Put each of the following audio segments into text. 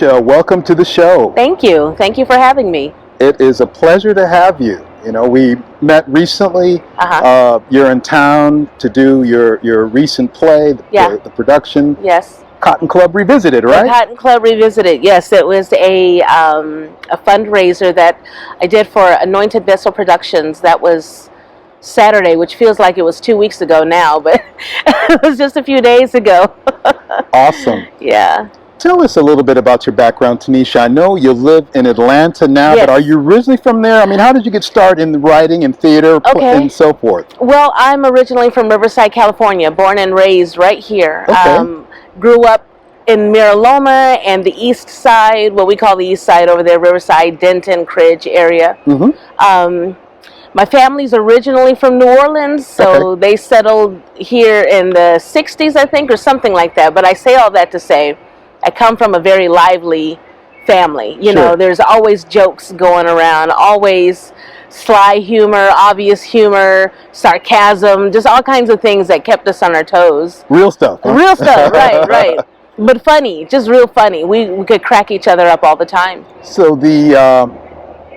Tanisha, welcome to the show. Thank you. Thank you for having me. It is a pleasure to have you. You know, we met recently. You're in town to do your recent play, the production. Yes. Cotton Club Revisited, right? The Cotton Club Revisited. Yes, it was a fundraiser that I did for Anointed Vessel Productions. That was Saturday, which feels like it was 2 weeks ago now, but it was just a few days ago. Awesome. Yeah. Tell us a little bit about your background, Tanisha. I know you live in Atlanta now, yes. But are you originally from there? I mean, how did you get started in writing and theater and so forth? Well, I'm originally from Riverside, California, born and raised right here. Okay. Grew up in Miraloma and the east side, what we call the east side over there, Riverside, Denton, Cridge area. My family's originally from New Orleans, so they settled here in the 60s, I think, or something like that. But I say all that to say, I come from a very lively family. You know, there's always jokes going around, always sly humor, obvious humor, sarcasm, just all kinds of things that kept us on our toes. Real stuff. Huh? Real stuff, right. But funny, just real funny. We could crack each other up all the time. So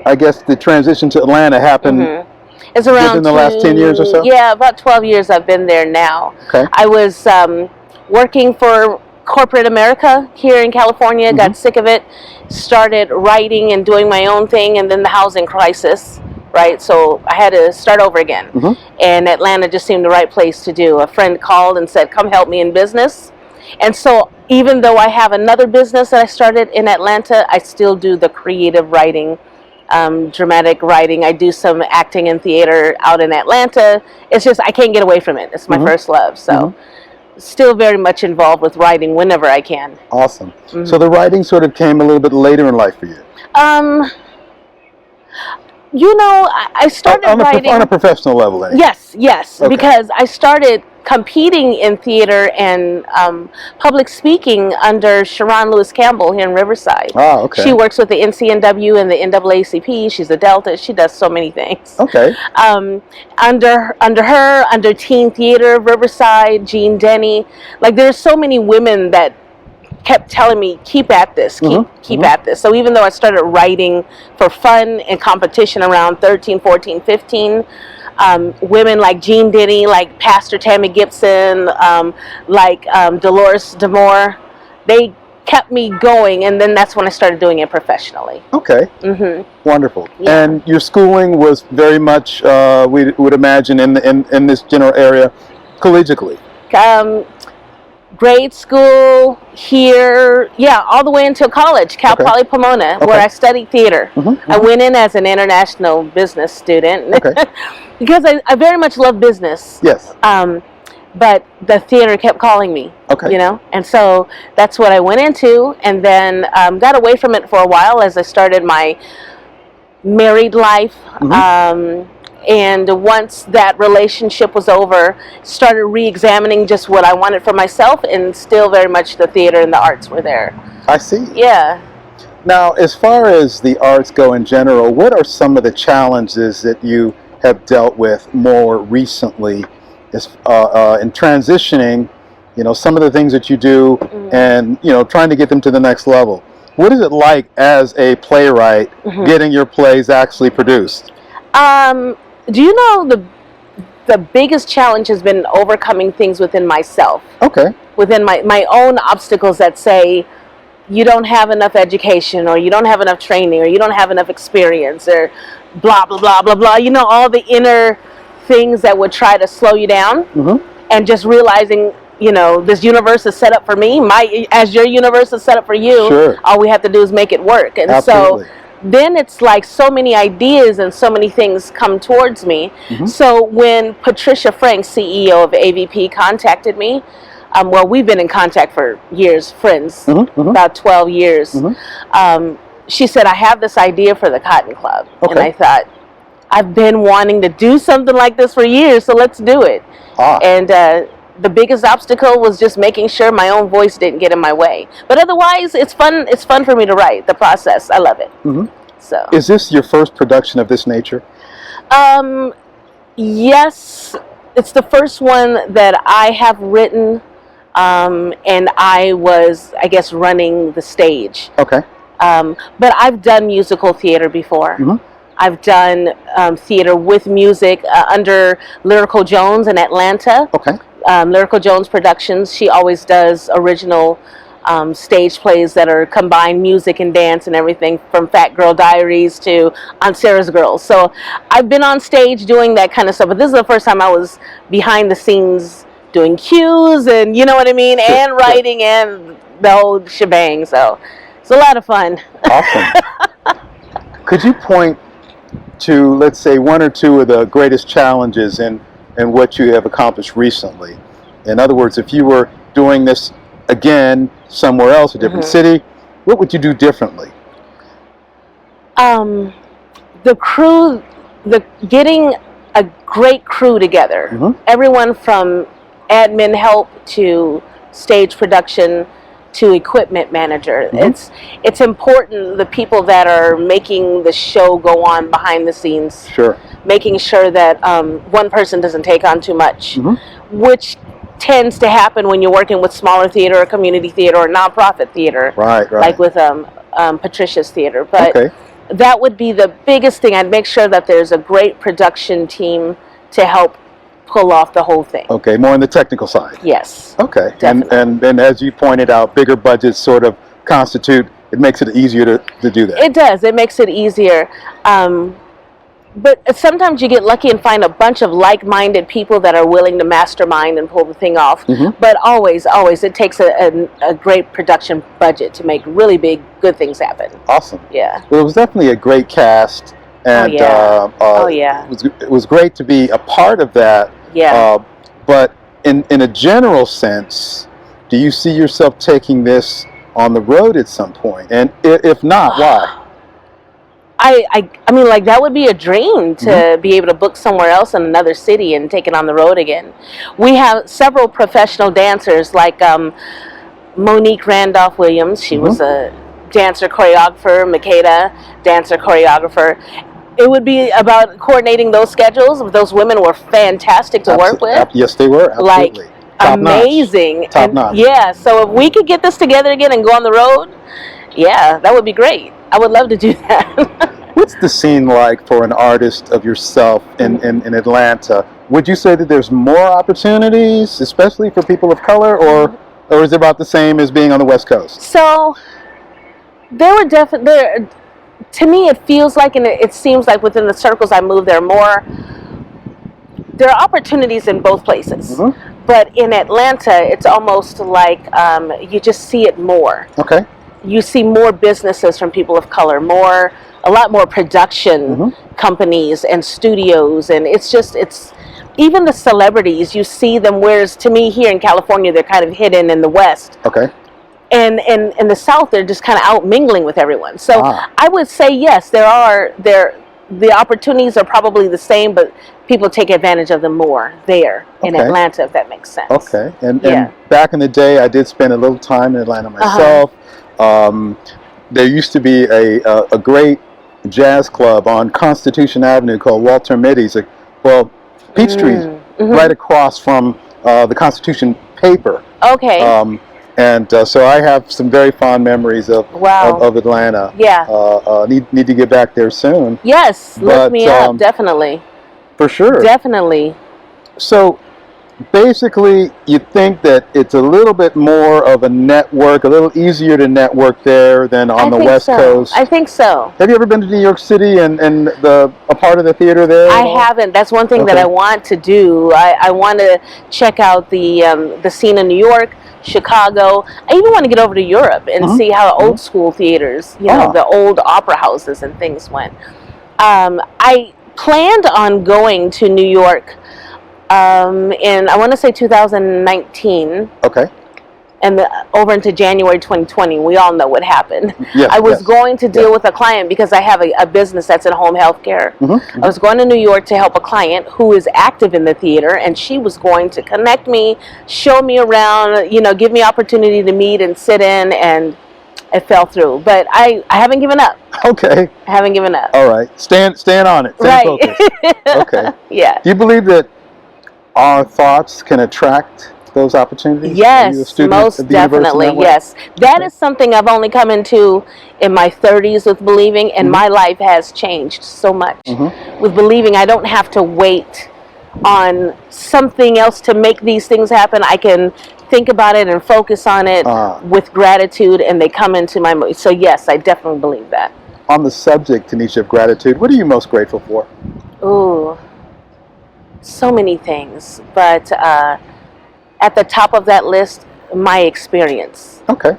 I guess the transition to Atlanta happened it's around within the last 10 years or so? Yeah, about 12 years I've been there now. Okay. I was working for corporate America here in California, got sick of it, started writing and doing my own thing, and then the housing crisis, right? So I had to start over again. And Atlanta just seemed the right place to do. A friend called and said, come help me in business. And so even though I have another business that I started in Atlanta, I still do the creative writing, dramatic writing. I do some acting and theater out in Atlanta. It's just, I can't get away from it. It's my first love. So still very much involved with writing whenever I can. Awesome. So the writing sort of came a little bit later in life for you? You know, I started writing on a professional level. Anyway. Yes, because I started competing in theater and public speaking under Sharon Lewis Campbell here in Riverside. Oh, okay. She works with the NCNW and the NAACP. She's a Delta. She does so many things. Okay. Under her, under Teen Theater, Riverside, Jean Denny. Like, there's so many women that kept telling me, keep at this, keep at this. So even though I started writing for fun and competition around 13, 14, 15, women like Jean Denny, like Pastor Tammy Gibson, like Dolores D'Amour, they kept me going, and then that's when I started doing it professionally. Okay. Wonderful. Yeah. And your schooling was very much, we would imagine, in this general area, collegiately. Grade school here, all the way until college, Cal Poly Pomona, where I studied theater. I went in as an international business student because I very much love business. Yes. But the theater kept calling me, you know, and so that's what I went into, and then got away from it for a while as I started my married life. And once that relationship was over, started re-examining just what I wanted for myself, and still very much the theater and the arts were there. I see. Yeah. Now, as far as the arts go in general, what are some of the challenges that you have dealt with more recently in transitioning, you know, some of the things that you do and, you know, trying to get them to the next level? What is it like as a playwright getting your plays actually produced? Do you know the biggest challenge has been overcoming things within myself. Within my own obstacles that say you don't have enough education, or you don't have enough training, or you don't have enough experience, or blah, blah, blah, blah, blah. You know, all the inner things that would try to slow you down. And just realizing, you know, this universe is set up for me, as your universe is set up for you. All we have to do is make it work. And so then it's like so many ideas and so many things come towards me. So when Patricia Frank, CEO of AVP, contacted me, well, we've been in contact for years, friends, about 12 years. She said, I have this idea for the Cotton Club. And I thought, I've been wanting to do something like this for years, so let's do it. And the biggest obstacle was just making sure my own voice didn't get in my way. But otherwise, it's fun. It's fun for me to write. The process, I love it. So, is this your first production of this nature? Yes, it's the first one that I have written and I was, I guess, running the stage. Okay. But I've done musical theater before. Mm-hmm. I've done theater with music under Lyrical Jones in Atlanta. Okay. Lyrical Jones Productions. She always does original stage plays that are combined music and dance and everything, from Fat Girl Diaries to Aunt Sarah's Girls. So I've been on stage doing that kind of stuff, but this is the first time I was behind the scenes doing cues and, you know what I mean, Sure, and writing and the whole shebang. So it's a lot of fun. Awesome. Could you point to, let's say, one or two of the greatest challenges in what you have accomplished recently? In other words, if you were doing this again somewhere else, a different city, what would you do differently? The crew, getting a great crew together. Everyone from admin help to stage production to equipment manager. It's important, the people that are making the show go on behind the scenes. Sure. Making sure that one person doesn't take on too much, which tends to happen when you're working with smaller theater or community theater or nonprofit theater. Right, right. Like with Patricia's theater. But that would be the biggest thing. I'd make sure that there's a great production team to help pull off the whole thing. Okay, more on the technical side. Yes. Okay. And as you pointed out, bigger budgets sort of constitute, it makes it easier to do that. It does. It makes it easier. But sometimes you get lucky and find a bunch of like-minded people that are willing to mastermind and pull the thing off. But always, it takes a great production budget to make really big, good things happen. Awesome. Yeah. Well, it was definitely a great cast. And it was great to be a part of that. Yeah. But in a general sense, do you see yourself taking this on the road at some point? And if not, why? I mean, like, that would be a dream to be able to book somewhere else in another city and take it on the road again. We have several professional dancers, like Monique Randolph Williams. She was a dancer choreographer. Makeda, dancer choreographer. It would be about coordinating those schedules. Those women were fantastic to work with. Yes, they were. Absolutely. Like, top amazing. Notch. Top notch. Yeah, so if we could get this together again and go on the road, yeah, that would be great. I would love to do that. What's the scene like for an artist of yourself in Atlanta? Would you say that there's more opportunities, especially for people of color, or is it about the same as being on the West Coast? So there were definitely, to me it feels like, and it seems like within the circles I move, there are opportunities in both places. But in Atlanta, it's almost like you just see it more. Okay. You see more businesses from people of color, a lot more production companies and studios, and it's even the celebrities, you see them, whereas to me here in California, they're kind of hidden in the West. Okay. And in the South, they're just kind of out mingling with everyone. So I would say, yes, the opportunities are probably the same, but people take advantage of them more there in Atlanta, if that makes sense. Okay. And back in the day, I did spend a little time in Atlanta myself. There used to be a great jazz club on Constitution Avenue called Walter Mittys. Peachtree, right across from the Constitution paper. Okay. So I have some very fond memories of Atlanta. Yeah. Need to get back there soon. Yes, look me up, definitely. For sure. Definitely. So basically, you think that it's a little bit more of a network, a little easier to network there than on the West Coast. I think so. Have you ever been to New York City and a part of the theater there? I haven't. That's one thing that I want to do. I want to check out the scene in New York, Chicago. I even want to get over to Europe and see how old school theaters, you know, the old opera houses and things went. I planned on going to New York in, I want to say 2019. Okay. And over into January 2020, we all know what happened. Yes, I was going to deal with a client because I have a business that's in home health care. I was going to New York to help a client who is active in the theater, and she was going to connect me, show me around, you know, give me opportunity to meet and sit in, and it fell through. But I haven't given up. Okay. I haven't given up. All right. Stand on it. Stay focused. Okay. Yeah. Do you believe that our thoughts can attract those opportunities? Yes, most definitely, yes. That is something I've only come into in my 30s with believing, and my life has changed so much. With believing, I don't have to wait on something else to make these things happen. I can think about it and focus on it with gratitude, and they come into my mind. So yes, I definitely believe that. On the subject, Tanisha, of gratitude, what are you most grateful for? Ooh, so many things, but at the top of that list, my experience. Okay.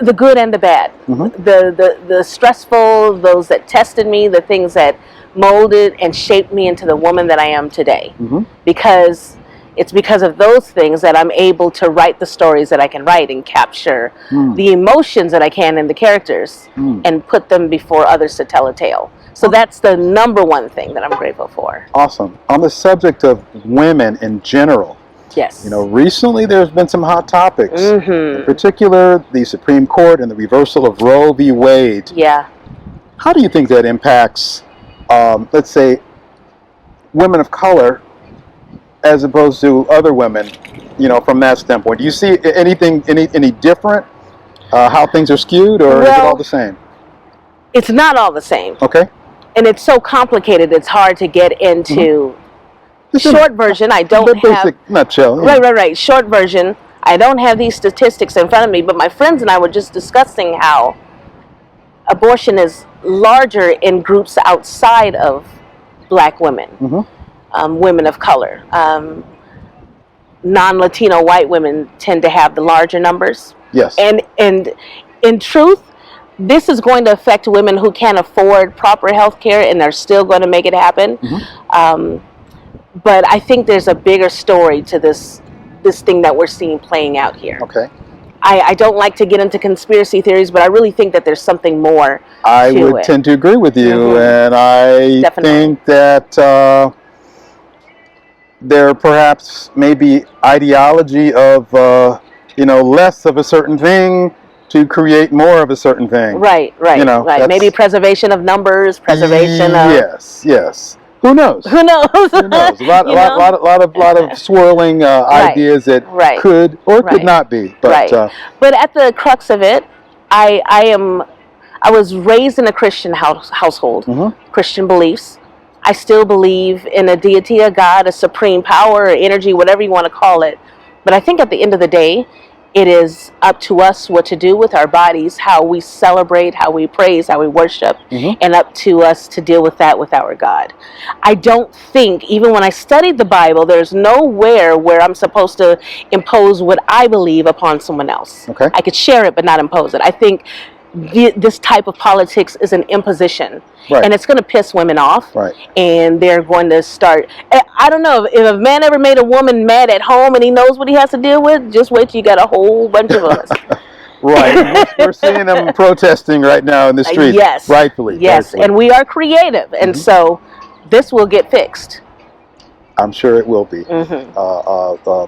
The good and the bad. The stressful, those that tested me, the things that molded and shaped me into the woman that I am today. Because it's because of those things that I'm able to write the stories that I can write and capture the emotions that I can in the characters and put them before others to tell a tale. So that's the number one thing that I'm grateful for. Awesome. On the subject of women in general, yes. You know, recently there's been some hot topics. In particular, the Supreme Court and the reversal of Roe v. Wade. Yeah. How do you think that impacts, let's say, women of color as opposed to other women, you know, from that standpoint? Do you see anything, any different, how things are skewed, or is it all the same? It's not all the same. Okay. And it's so complicated, it's hard to get into. Short version, I don't have. Basic nutshell. Yeah. Right. Short version, I don't have these statistics in front of me, but my friends and I were just discussing how abortion is larger in groups outside of black women, women of color. Non-Latino white women tend to have the larger numbers. Yes. And in truth, this is going to affect women who can't afford proper health care, and they're still going to make it happen. But I think there's a bigger story to this thing that we're seeing playing out here. Okay. I don't like to get into conspiracy theories, but I really think that there's something more I would tend to agree with you, and I think that there perhaps may be ideology of, you know, less of a certain thing to create more of a certain thing. Right. You know, maybe preservation of numbers, preservation of... Yes. Who knows? Who knows? A lot of swirling ideas that could or could not be. But but at the crux of it, I was raised in a Christian household, Christian beliefs. I still believe in a deity, a God, a supreme power, or energy, whatever you want to call it. But I think at the end of the day, it is up to us what to do with our bodies, how we celebrate, how we praise, how we worship, and up to us to deal with that with our God. I don't think, even when I studied the Bible, there's nowhere where I'm supposed to impose what I believe upon someone else. Okay. I could share it, but not impose it. I think this type of politics is an imposition, and it's going to piss women off, and they're going to start. I don't know if a man ever made a woman mad at home and he knows what he has to deal with. Just wait till you got a whole bunch of us. We're seeing them protesting right now in the streets. Yes, rightfully. And we are creative, and so this will get fixed. I'm sure it will be.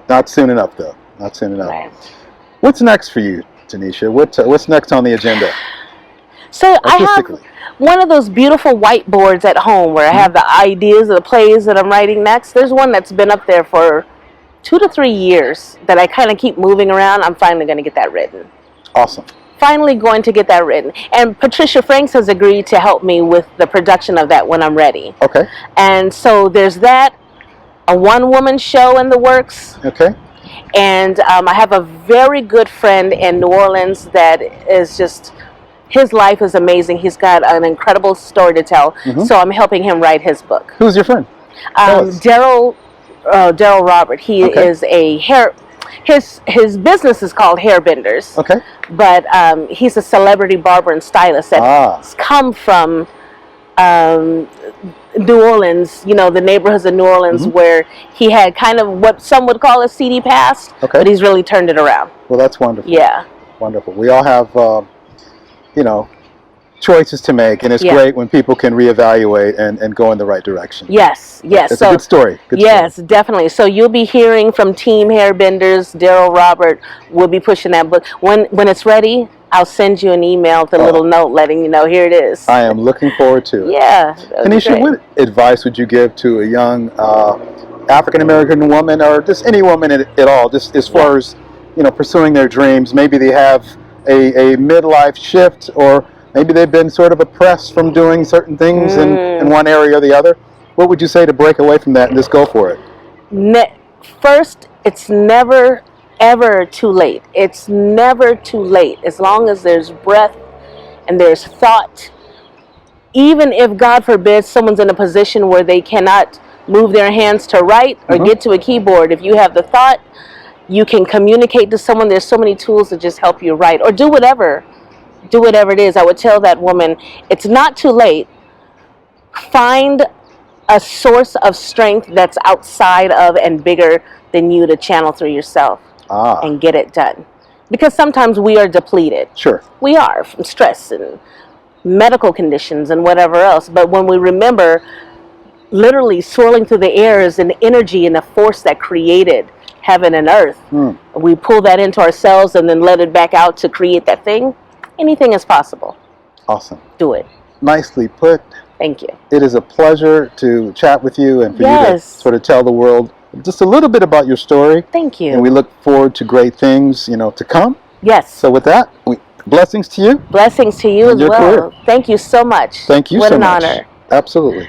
Not soon enough, though. Not soon enough. Right. What's next for you, Tanisha? What's next on the agenda? So I have one of those beautiful whiteboards at home where I have the ideas of the plays that I'm writing next. There's one that's been up there for 2 to 3 years that I kind of keep moving around. I'm finally going to get that written. Awesome. Finally going to get that written. And Patricia Franks has agreed to help me with the production of that when I'm ready. Okay. And so there's that, a one-woman show in the works. Okay. And I have a very good friend in New Orleans that is just, his life is amazing. He's got an incredible story to tell. So I'm helping him write his book. Who's your friend? Daryl Robert. He is a his business is called Hairbenders. Okay. But he's a celebrity barber and stylist that's come from New Orleans, you know, the neighborhoods of New Orleans where he had kind of what some would call a seedy past, but he's really turned it around. Well, that's wonderful. Yeah. Wonderful. We all have, you know, choices to make, and it's great when people can reevaluate and go in the right direction. Yes. It's a good story. Yes, definitely. So you'll be hearing from Team Hairbenders. Daryl Robert will be pushing that book. When it's ready, I'll send you an email with a little note letting you know here it is. I am looking forward to it. Yeah. Tanisha, what advice would you give to a young African American woman, or just any woman at all, just as far as, you know, pursuing their dreams. Maybe they have a midlife shift, or maybe they've been sort of oppressed from doing certain things in one area or the other. What would you say to break away from that and just go for it? First, it's never ever too late. It's never too late. As long as there's breath and there's thought, even if, God forbid, someone's in a position where they cannot move their hands to write or get to a keyboard, if you have the thought, you can communicate to someone. There's so many tools to just help you write or do whatever it is. I would tell that woman, it's not too late. Find a source of strength that's outside of and bigger than you to channel through yourself and get it done. Because sometimes we are depleted. Sure. We are, from stress and medical conditions and whatever else. But when we remember, literally swirling through the air is an energy and a force that created heaven and earth. We pull that into ourselves and then let it back out to create that thing. Anything is possible. Awesome. Do it. Nicely put. Thank you. It is a pleasure to chat with you and for you to sort of tell the world just a little bit about your story. Thank you. And we look forward to great things, you know, to come. Yes. So with that, blessings to you. Blessings to you as well. Career. Thank you so much. Thank you so much. What an honor. Absolutely.